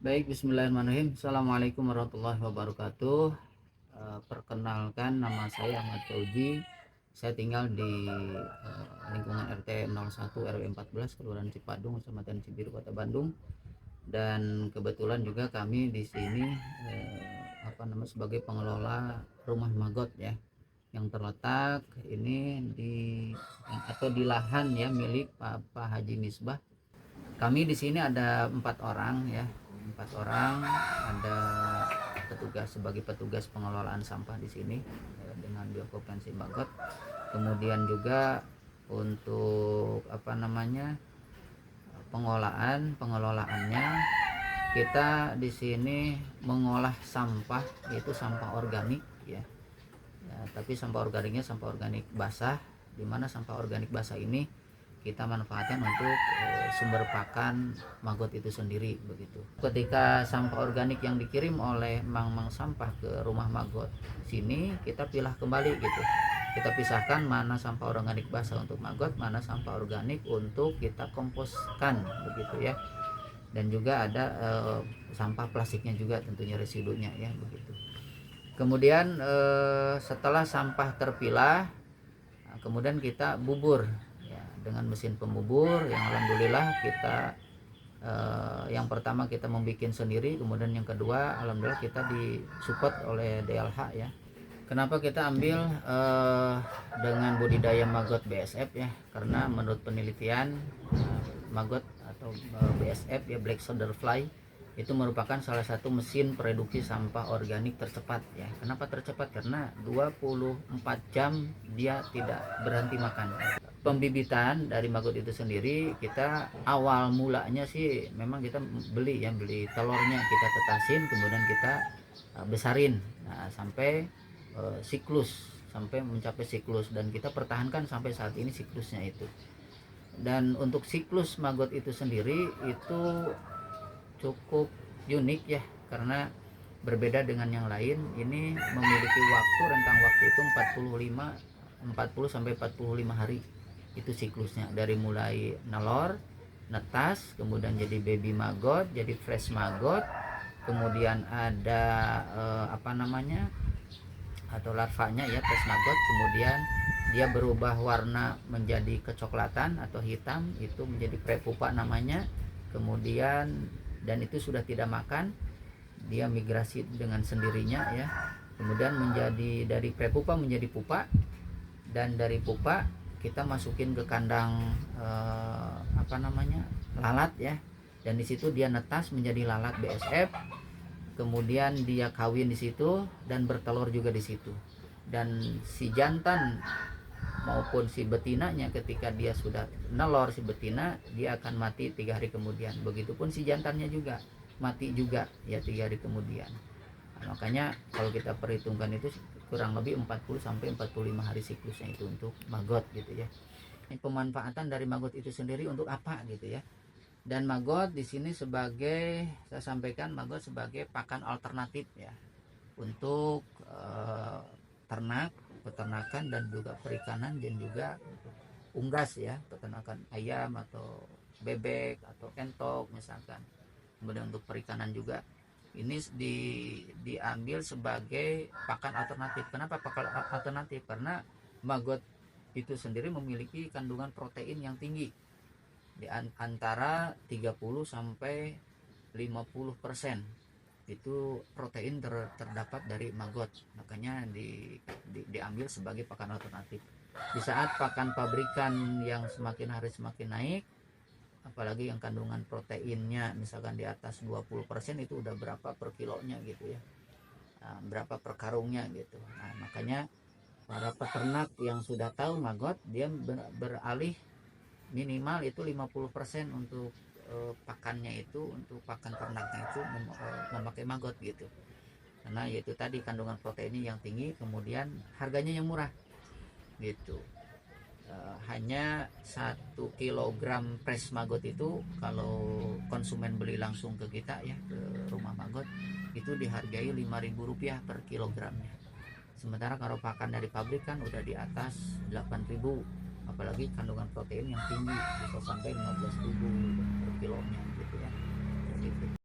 Baik, bismillahirrahmanirrahim. Assalamualaikum warahmatullahi wabarakatuh. Perkenalkan, nama saya Ahmad Fauji. Saya tinggal di lingkungan RT 01 RW 14 Kelurahan Cipadung, Kecamatan Cibiru, Kota Bandung. Dan kebetulan juga kami di sini sebagai pengelola rumah magot ya, yang terletak ini di lahan ya milik Pak Haji Misbah. Kami di sini ada 4 orang ya, 4 orang. Ada petugas sebagai petugas pengelolaan sampah di sini dengan biokopensi magot. Kemudian juga untuk pengelolaannya kita di sini mengolah sampah, yaitu sampah organik ya. Tapi sampah organiknya sampah organik basah, di mana sampah organik basah ini kita manfaatkan untuk sumber pakan magot itu sendiri begitu. Ketika sampah organik yang dikirim oleh mang-mang sampah ke rumah magot sini, kita pilah kembali gitu. Kita pisahkan mana sampah organik basah untuk magot, mana sampah organik untuk kita komposkan begitu ya. Dan juga ada sampah plastiknya juga tentunya, residunya ya begitu. Kemudian setelah sampah terpilah, kemudian kita bubur dengan mesin pembubur yang alhamdulillah kita yang pertama kita membuat sendiri, kemudian yang kedua alhamdulillah kita disupport oleh DLH ya. Kenapa kita ambil dengan budidaya magot BSF ya? Karena menurut penelitian magot atau BSF ya, Black Soldier Fly, itu merupakan salah satu mesin produksi sampah organik tercepat ya. Kenapa tercepat? Karena 24 jam dia tidak berhenti makan. Pembibitan dari magot itu sendiri, kita awal mulanya sih memang kita beli telurnya, kita tetasin, kemudian kita besarin sampai sampai mencapai siklus, dan kita pertahankan sampai saat ini siklusnya itu. Dan untuk siklus magot itu sendiri itu cukup unik ya, karena berbeda dengan yang lain. Ini memiliki rentang waktu itu 40 sampai 45 hari itu siklusnya, dari mulai nelor, netas, kemudian jadi baby magot, jadi fresh magot, kemudian ada atau larvanya ya, fresh magot, kemudian dia berubah warna menjadi kecoklatan atau hitam, itu menjadi prepupa namanya. Kemudian dan itu sudah tidak makan, dia migrasi dengan sendirinya ya. Kemudian menjadi dari prepupa menjadi pupa, dan dari pupa kita masukin ke kandang lalat ya, dan di situ dia netas menjadi lalat BSF. Kemudian dia kawin di situ dan bertelur juga di situ. Dan si jantan maupun si betinanya, ketika dia sudah nelor si betina, dia akan mati 3 hari kemudian. Begitupun si jantannya juga mati juga ya 3 hari kemudian. Nah, makanya kalau kita perhitungkan itu kurang lebih 40 sampai 45 hari siklusnya itu untuk magot gitu ya. Pemanfaatan dari magot itu sendiri untuk apa gitu ya. Dan magot di sini saya sampaikan magot sebagai pakan alternatif ya untuk peternakan dan juga perikanan, dan juga unggas ya, peternakan ayam atau bebek atau entok misalkan. Kemudian untuk perikanan juga ini diambil sebagai pakan alternatif. Kenapa pakan alternatif? Karena magot itu sendiri memiliki kandungan protein yang tinggi, di antara 30 sampai 50% itu protein terdapat dari magot. Makanya diambil sebagai pakan alternatif. Di saat pakan pabrikan yang semakin hari semakin naik, apalagi yang kandungan proteinnya misalkan di atas 20%, itu udah berapa per kilonya gitu ya, berapa per karungnya gitu. Nah, makanya para peternak yang sudah tahu magot, dia beralih minimal itu 50% untuk pakannya itu, untuk pakan ternaknya itu memakai magot gitu. Karena yaitu tadi kandungan proteinnya yang tinggi, kemudian harganya yang murah gitu. Hanya 1 kilogram fresh magot itu kalau konsumen beli langsung ke kita ya, ke rumah magot, itu dihargai Rp5.000 per kilogramnya. Sementara kalau pakan dari pabrik kan udah di atas 8.000, apalagi kandungan protein yang tinggi bisa sampai 15.000 per kilonya gitu ya. Gitu.